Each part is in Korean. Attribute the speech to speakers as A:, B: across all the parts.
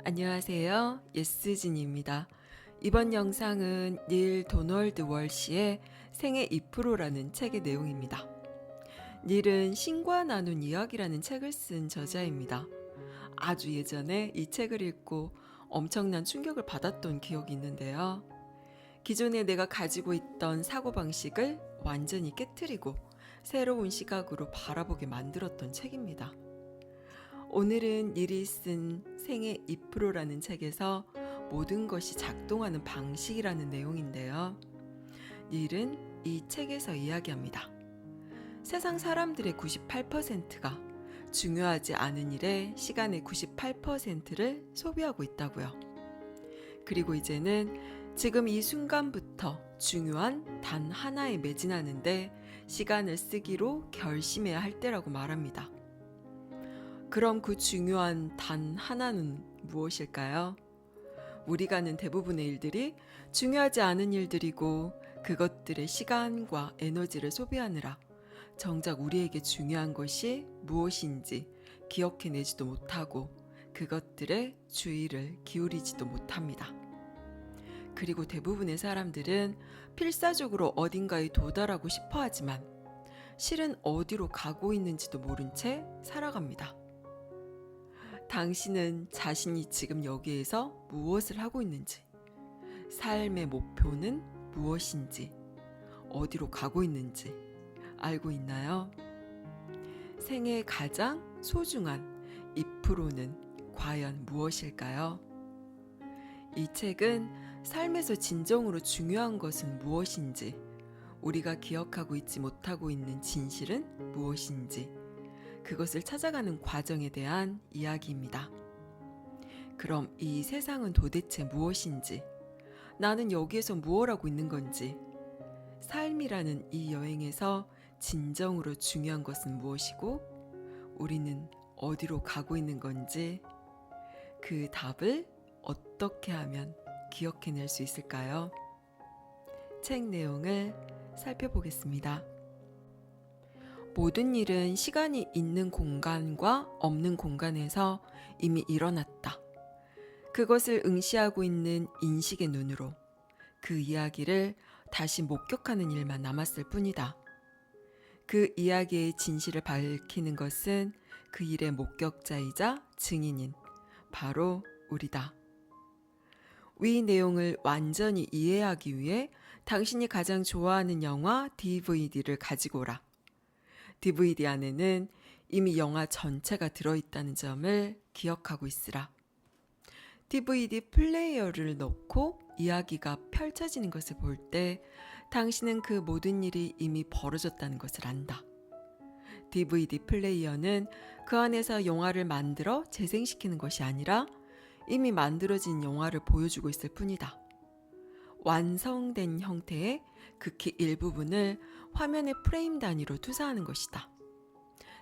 A: 안녕하세요. 예스진입니다. 이번 영상은 닐 도널드 월시의 생애 2%라는 책의 내용입니다. 닐은 신과 나눈 이야기라는 책을 쓴 저자입니다. 아주 예전에 이 책을 읽고 엄청난 충격을 받았던 기억이 있는데요. 기존에 내가 가지고 있던 사고방식을 완전히 깨트리고 새로운 시각으로 바라보게 만들었던 책입니다. 오늘은 닐이 쓴 생애 2%라는 책에서 모든 것이 작동하는 방식이라는 내용인데요. 닐은 이 책에서 이야기합니다. 세상 사람들의 98%가 중요하지 않은 일에 시간의 98%를 소비하고 있다고요. 그리고 이제는 지금 이 순간부터 중요한 단 하나에 매진하는데 시간을 쓰기로 결심해야 할 때라고 말합니다. 그럼 그 중요한 단 하나는 무엇일까요? 우리가 하는 대부분의 일들이 중요하지 않은 일들이고 그것들의 시간과 에너지를 소비하느라 정작 우리에게 중요한 것이 무엇인지 기억해내지도 못하고 그것들에 주의를 기울이지도 못합니다. 그리고 대부분의 사람들은 필사적으로 어딘가에 도달하고 싶어 하지만 실은 어디로 가고 있는지도 모른 채 살아갑니다. 당신은 자신이 지금 여기에서 무엇을 하고 있는지, 삶의 목표는 무엇인지, 어디로 가고 있는지 알고 있나요? 생애의 가장 소중한 2%는 과연 무엇일까요? 이 책은 삶에서 진정으로 중요한 것은 무엇인지, 우리가 기억하고 있지 못하고 있는 진실은 무엇인지, 그것을 찾아가는 과정에 대한 이야기입니다. 그럼 이 세상은 도대체 무엇인지, 나는 여기에서 무엇 하고 있는 건지, 삶이라는 이 여행에서 진정으로 중요한 것은 무엇이고, 우리는 어디로 가고 있는 건지, 그 답을 어떻게 하면 기억해낼 수 있을까요? 책 내용을 살펴보겠습니다. 모든 일은 시간이 있는 공간과 없는 공간에서 이미 일어났다. 그것을 응시하고 있는 인식의 눈으로 그 이야기를 다시 목격하는 일만 남았을 뿐이다. 그 이야기의 진실을 밝히는 것은 그 일의 목격자이자 증인인 바로 우리다. 위 내용을 완전히 이해하기 위해 당신이 가장 좋아하는 영화 DVD를 가지고 오라. DVD 안에는 이미 영화 전체가 들어있다는 점을 기억하고 있으라. DVD 플레이어를 넣고 이야기가 펼쳐지는 것을 볼 때 당신은 그 모든 일이 이미 벌어졌다는 것을 안다. DVD 플레이어는 그 안에서 영화를 만들어 재생시키는 것이 아니라 이미 만들어진 영화를 보여주고 있을 뿐이다. 완성된 형태의 극히 일부분을 화면의 프레임 단위로 투사하는 것이다.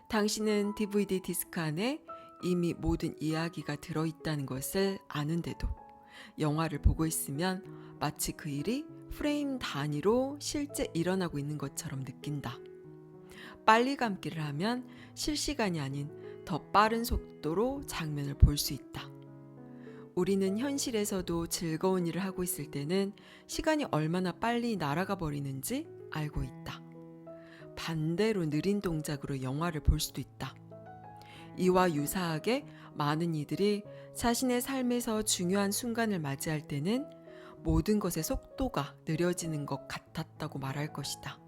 A: 당신은 DVD 디스크 안에 이미 모든 이야기가 들어있다는 것을 아는데도 영화를 보고 있으면 마치 그 일이 프레임 단위로 실제 일어나고 있는 것처럼 느낀다. 빨리 감기를 하면 실시간이 아닌 더 빠른 속도로 장면을 볼 수 있다. 우리는 현실에서도 즐거운 일을 하고 있을 때는 시간이 얼마나 빨리 날아가 버리는지 알고 있다. 반대로 느린 동작으로 영화를 볼 수도 있다. 이와 유사하게 많은 이들이 자신의 삶에서 중요한 순간을 맞이할 때는 모든 것의 속도가 느려지는 것 같았다고 말할 것이다.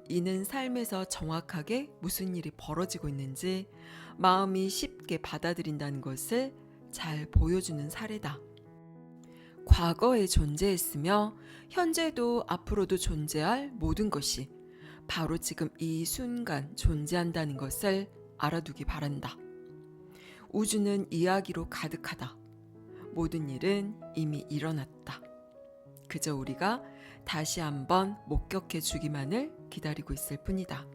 A: 이는 삶에서 정확하게 무슨 일이 벌어지고 있는지 마음이 쉽게 받아들인다는 것을 잘 보여주는 사례다. 과거에 존재했으며 현재도 앞으로도 존재할 모든 것이 바로 지금 이 순간 존재한다는 것을 알아두기 바란다. 우주는 이야기로 가득하다. 모든 일은 이미 일어났다. 그저 우리가 다시 한번 목격해 주기만을 기다리고 있을 뿐이다.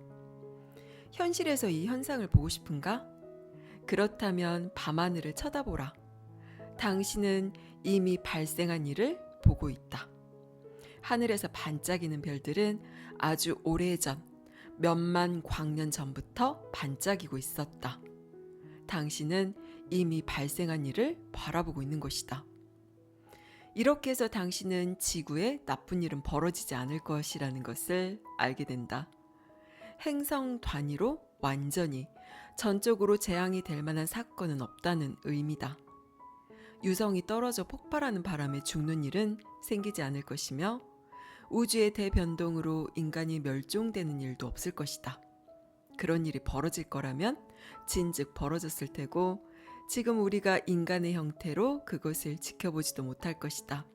A: 현실에서 이 현상을 보고 싶은가? 그렇다면 밤하늘을 쳐다보라. 당신은 이미 발생한 일을 보고 있다. 하늘에서 반짝이는 별들은 아주 오래전, 몇만 광년 전부터 반짝이고 있었다. 당신은 이미 발생한 일을 바라보고 있는 것이다. 이렇게 해서 당신은 지구에 나쁜 일은 벌어지지 않을 것이라는 것을 알게 된다. 행성 단위로 완전히 전적으로 재앙이 될 만한 사건은 없다는 의미다. 유성이 떨어져 폭발하는 바람에 죽는 일은 생기지 않을 것이며 우주의 대변동으로 인간이 멸종되는 일도 없을 것이다. 그런 일이 벌어질 거라면 진즉 벌어졌을 테고 지금 우리가 인간의 형태로 그것을 지켜보지도 못할 것이다.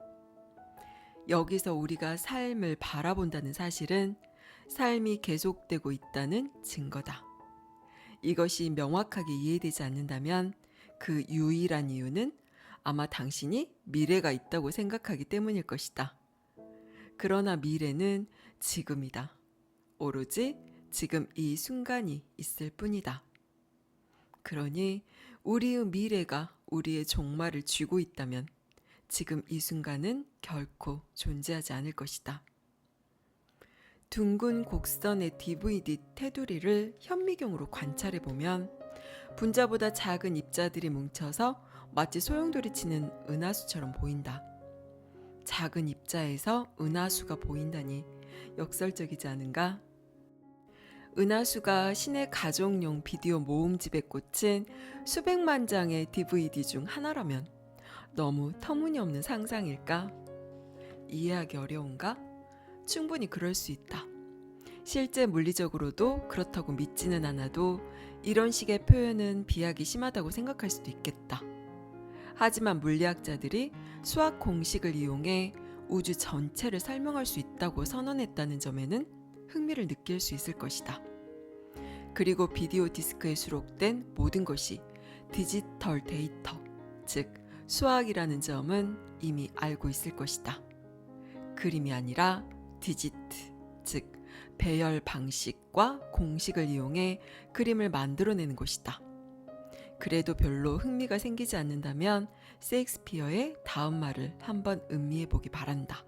A: 여기서 우리가 삶을 바라본다는 사실은 삶이 계속되고 있다는 증거다. 이것이 명확하게 이해되지 않는다면 그 유일한 이유는 아마 당신이 미래가 있다고 생각하기 때문일 것이다. 그러나 미래는 지금이다. 오로지 지금 이 순간이 있을 뿐이다. 그러니 우리의 미래가 우리의 종말을 쥐고 있다면 지금 이 순간은 결코 존재하지 않을 것이다. 둥근 곡선의 DVD 테두리를 현미경으로 관찰해 보면 분자보다 작은 입자들이 뭉쳐서 마치 소용돌이 치는 은하수처럼 보인다. 작은 입자에서 은하수가 보인다니 역설적이지 않은가? 은하수가 신의 가족용 비디오 모음집에 꽂힌 수백만 장의 DVD 중 하나라면 너무 터무니없는 상상일까? 이해하기 어려운가? 충분히 그럴 수 있다. 실제 물리적으로도 그렇다고 믿지는 않아도 이런 식의 표현은 비약이 심하다고 생각할 수도 있겠다. 하지만 물리학자들이 수학 공식을 이용해 우주 전체를 설명할 수 있다고 선언했다는 점에는 흥미를 느낄 수 있을 것이다. 그리고 비디오 디스크에 수록된 모든 것이 디지털 데이터, 즉 수학이라는 점은 이미 알고 있을 것이다. 그림이 아니라 디지트, 즉 배열 방식과 공식을 이용해 그림을 만들어내는 것이다. 그래도 별로 흥미가 생기지 않는다면 셰익스피어의 다음 말을 한번 음미해 보기 바란다.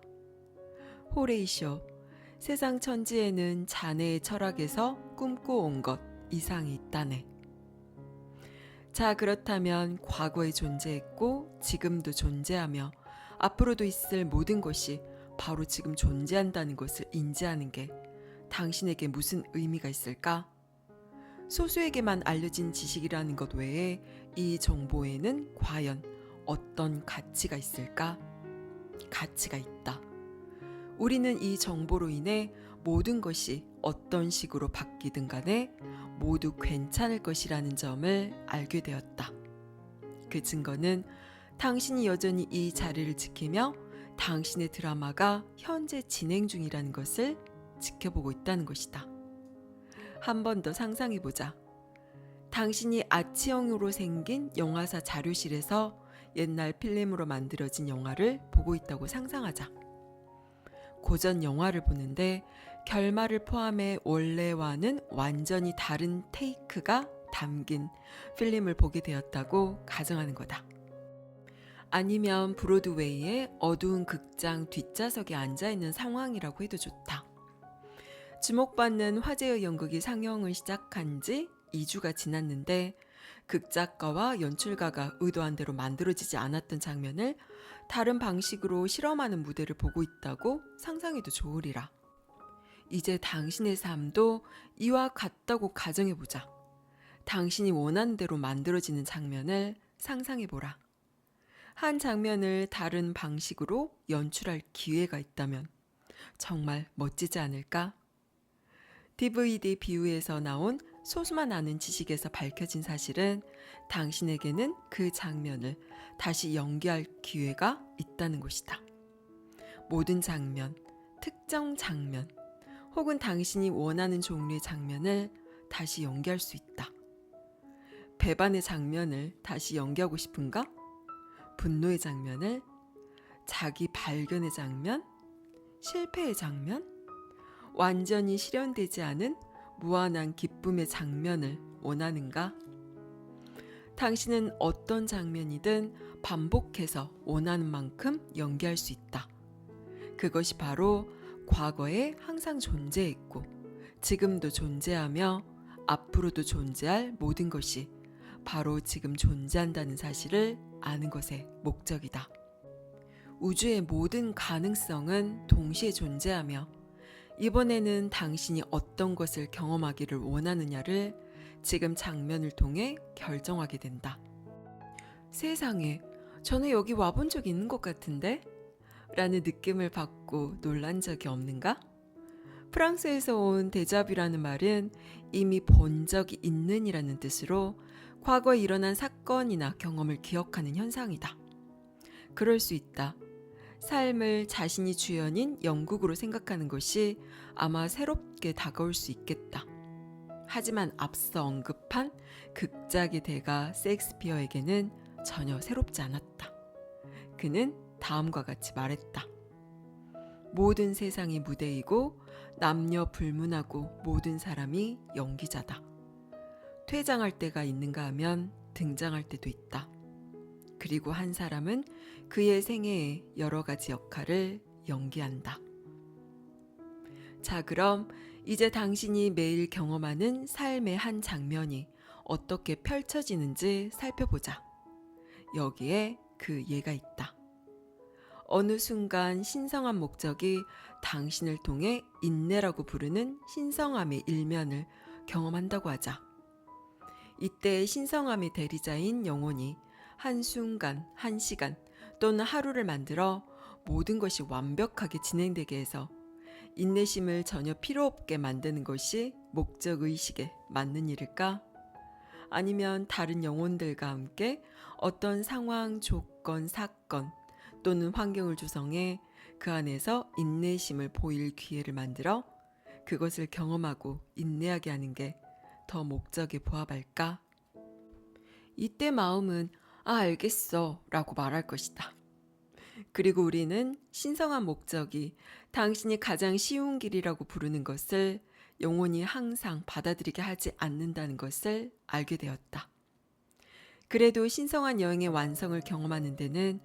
A: 호레이쇼, 세상 천지에는 자네의 철학에서 꿈꿔온 것 이상이 있다네. 자, 그렇다면 과거에 존재했고 지금도 존재하며 앞으로도 있을 모든 것이 바로 지금 존재한다는 것을 인지하는 게 당신에게 무슨 의미가 있을까? 소수에게만 알려진 지식이라는 것 외에 이 정보에는 과연 어떤 가치가 있을까? 가치가 있다. 우리는 이 정보로 인해 모든 것이 어떤 식으로 바뀌든 간에 모두 괜찮을 것이라는 점을 알게 되었다. 그 증거는 당신이 여전히 이 자리를 지키며 당신의 드라마가 현재 진행 중이라는 것을 지켜보고 있다는 것이다. 한 번 더 상상해보자. 당신이 아치형으로 생긴 영화사 자료실에서 옛날 필름으로 만들어진 영화를 보고 있다고 상상하자. 고전 영화를 보는데 결말을 포함해 원래와는 완전히 다른 테이크가 담긴 필름을 보게 되었다고 가정하는 거다. 아니면 브로드웨이의 어두운 극장 뒷좌석에 앉아있는 상황이라고 해도 좋다. 주목받는 화제의 연극이 상영을 시작한 지 2주가 지났는데 극작가와 연출가가 의도한 대로 만들어지지 않았던 장면을 다른 방식으로 실험하는 무대를 보고 있다고 상상해도 좋으리라. 이제 당신의 삶도 이와 같다고 가정해보자. 당신이 원하는 대로 만들어지는 장면을 상상해보라. 한 장면을 다른 방식으로 연출할 기회가 있다면 정말 멋지지 않을까? DVD 비유에서 나온 소수만 아는 지식에서 밝혀진 사실은 당신에게는 그 장면을 다시 연기할 기회가 있다는 것이다. 모든 장면, 특정 장면, 혹은 당신이 원하는 종류의 장면을 다시 연기할 수 있다. 배반의 장면을 다시 연기하고 싶은가? 분노의 장면을, 자기 발견의 장면, 실패의 장면, 완전히 실현되지 않은 무한한 기쁨의 장면을 원하는가? 당신은 어떤 장면이든 반복해서 원하는 만큼 연기할 수 있다. 그것이 바로 과거에 항상 존재했고 지금도 존재하며 앞으로도 존재할 모든 것이 바로 지금 존재한다는 사실을 아는 것의 목적이다. 우주의 모든 가능성은 동시에 존재하며 이번에는 당신이 어떤 것을 경험하기를 원하느냐를 지금 장면을 통해 결정하게 된다. 세상에, 저는 여기 와본 적 있는 것 같은데? 라는 느낌을 받고 놀란 적이 없는가? 프랑스에서 온 데자뷰라는 말은 이미 본 적이 있는이라는 뜻으로 과거에 일어난 사건이나 경험을 기억하는 현상이다. 그럴 수 있다. 삶을 자신이 주연인 영국으로 생각하는 것이 아마 새롭게 다가올 수 있겠다. 하지만 앞서 언급한 극작의 대가 셰익스피어에게는 전혀 새롭지 않았다. 그는 다음과 같이 말했다. 모든 세상이 무대이고 남녀 불문하고 모든 사람이 연기자다. 퇴장할 때가 있는가 하면 등장할 때도 있다. 그리고 한 사람은 그의 생애에 여러 가지 역할을 연기한다. 자, 그럼 이제 당신이 매일 경험하는 삶의 한 장면이 어떻게 펼쳐지는지 살펴보자. 여기에 그 예가 있다. 어느 순간 신성한 목적이 당신을 통해 인내라고 부르는 신성함의 일면을 경험한다고 하자. 이때 신성함의 대리자인 영혼이 한순간, 한 시간 또는 하루를 만들어 모든 것이 완벽하게 진행되게 해서 인내심을 전혀 필요 없게 만드는 것이 목적의식에 맞는 일일까? 아니면 다른 영혼들과 함께 어떤 상황, 조건, 사건 또는 환경을 조성해 그 안에서 인내심을 보일 기회를 만들어 그것을 경험하고 인내하게 하는 게 더 목적에 부합할까? 이때 마음은 알겠어 라고 말할 것이다. 그리고 우리는 신성한 목적이 당신이 가장 쉬운 길이라고 부르는 것을 영혼이 항상 받아들이게 하지 않는다는 것을 알게 되었다. 그래도 신성한 여행의 완성을 경험하는 데는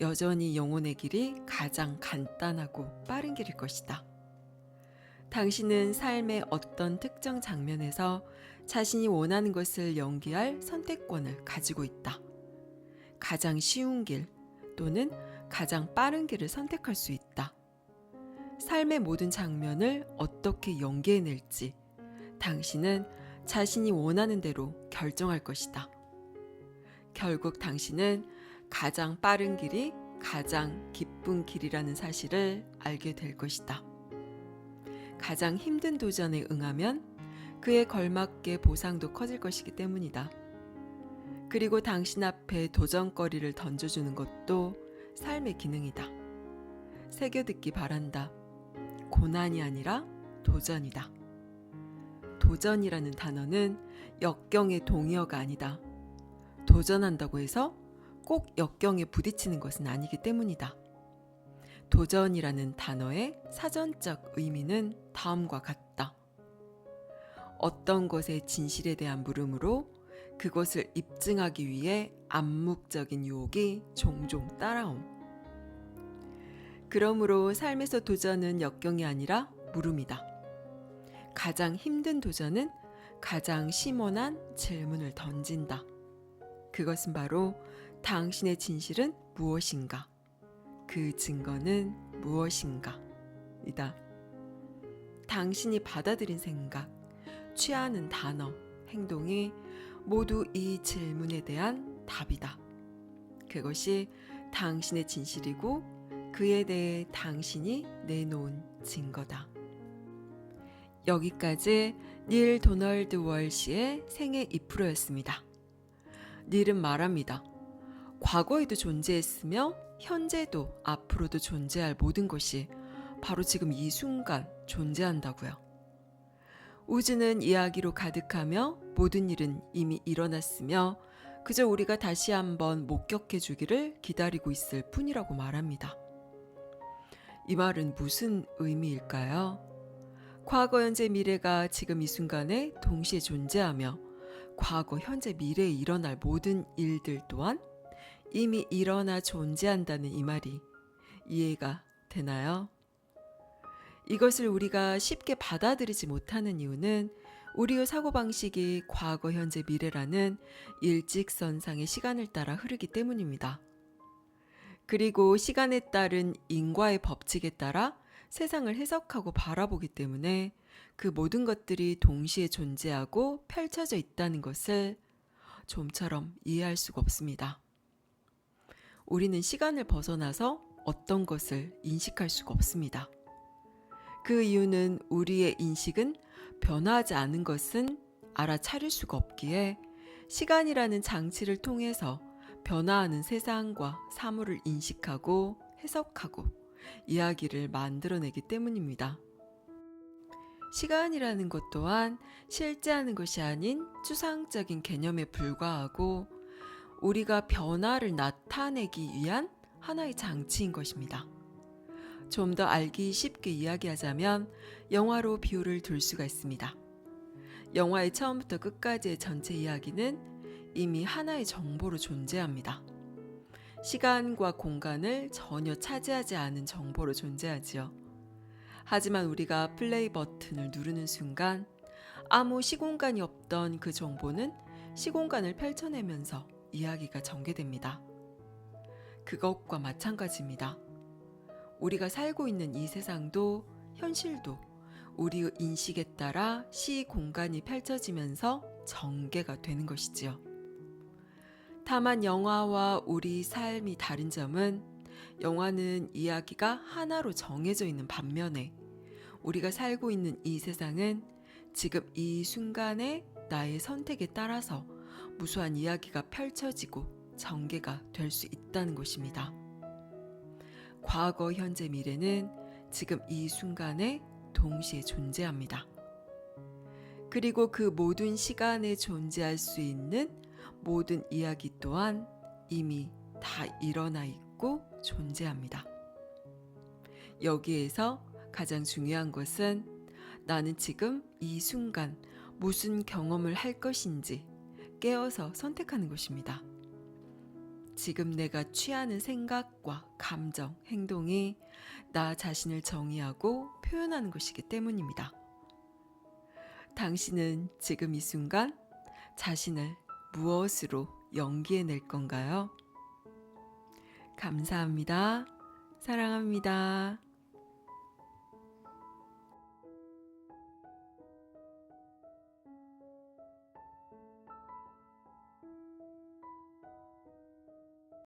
A: 여전히 영혼의 길이 가장 간단하고 빠른 길일 것이다. 당신은 삶의 어떤 특정 장면에서 자신이 원하는 것을 연기할 선택권을 가지고 있다. 가장 쉬운 길 또는 가장 빠른 길을 선택할 수 있다. 삶의 모든 장면을 어떻게 연기해낼지 당신은 자신이 원하는 대로 결정할 것이다. 결국 당신은 가장 빠른 길이 가장 기쁜 길이라는 사실을 알게 될 것이다. 가장 힘든 도전에 응하면 그에 걸맞게 보상도 커질 것이기 때문이다. 그리고 당신 앞에 도전거리를 던져주는 것도 삶의 기능이다. 새겨듣기 바란다. 고난이 아니라 도전이다. 도전이라는 단어는 역경의 동의어가 아니다. 도전한다고 해서 꼭 역경에 부딪히는 것은 아니기 때문이다. 도전이라는 단어의 사전적 의미는 다음과 같다. 어떤 것의 진실에 대한 물음으로 그것을 입증하기 위해 암묵적인 유혹이 종종 따라옴. 그러므로 삶에서 도전은 역경이 아니라 물음이다. 가장 힘든 도전은 가장 심오한 질문을 던진다. 그것은 바로 당신의 진실은 무엇인가? 그 증거는 무엇인가? 이다. 당신이 받아들인 생각, 취하는 단어, 행동이 모두 이 질문에 대한 답이다. 그것이 당신의 진실이고 그에 대해 당신이 내놓은 증거다. 여기까지 닐 도널드 월시의 생애 2%였습니다. 닐은 말합니다. 과거에도 존재했으며 현재도 앞으로도 존재할 모든 것이 바로 지금 이 순간 존재한다고요. 우주는 이야기로 가득하며 모든 일은 이미 일어났으며 그저 우리가 다시 한번 목격해 주기를 기다리고 있을 뿐이라고 말합니다. 이 말은 무슨 의미일까요? 과거, 현재, 미래가 지금 이 순간에 동시에 존재하며 과거, 현재, 미래에 일어날 모든 일들 또한 이미 일어나 존재한다는 이 말이 이해가 되나요? 이것을 우리가 쉽게 받아들이지 못하는 이유는 우리의 사고방식이 과거, 현재, 미래라는 일직선상의 시간을 따라 흐르기 때문입니다. 그리고 시간에 따른 인과의 법칙에 따라 세상을 해석하고 바라보기 때문에 그 모든 것들이 동시에 존재하고 펼쳐져 있다는 것을 좀처럼 이해할 수가 없습니다. 우리는 시간을 벗어나서 어떤 것을 인식할 수가 없습니다. 그 이유는 우리의 인식은 변화하지 않은 것은 알아차릴 수가 없기에 시간이라는 장치를 통해서 변화하는 세상과 사물을 인식하고 해석하고 이야기를 만들어내기 때문입니다. 시간이라는 것 또한 실제하는 것이 아닌 추상적인 개념에 불과하고 우리가 변화를 나타내기 위한 하나의 장치인 것입니다. 좀 더 알기 쉽게 이야기하자면 영화로 비유를 둘 수가 있습니다. 영화의 처음부터 끝까지의 전체 이야기는 이미 하나의 정보로 존재합니다. 시간과 공간을 전혀 차지하지 않은 정보로 존재하지요. 하지만 우리가 플레이 버튼을 누르는 순간 아무 시공간이 없던 그 정보는 시공간을 펼쳐내면서 이야기가 전개됩니다. 그것과 마찬가지입니다. 우리가 살고 있는 이 세상도 현실도 우리의 인식에 따라 시공간이 펼쳐지면서 전개가 되는 것이지요. 다만 영화와 우리 삶이 다른 점은 영화는 이야기가 하나로 정해져 있는 반면에 우리가 살고 있는 이 세상은 지금 이 순간의 나의 선택에 따라서 무수한 이야기가 펼쳐지고 전개가 될 수 있다는 것입니다. 과거, 현재, 미래는 지금 이 순간에 동시에 존재합니다. 그리고 그 모든 시간에 존재할 수 있는 모든 이야기 또한 이미 다 일어나 있고 존재합니다. 여기에서 가장 중요한 것은 나는 지금 이 순간 무슨 경험을 할 것인지 깨어서 선택하는 것입니다. 지금 내가 취하는 생각과 감정, 행동이 나 자신을 정의하고 표현하는 것이기 때문입니다. 당신은 지금 이 순간 자신을 무엇으로 연기해낼 건가요? 감사합니다. 사랑합니다.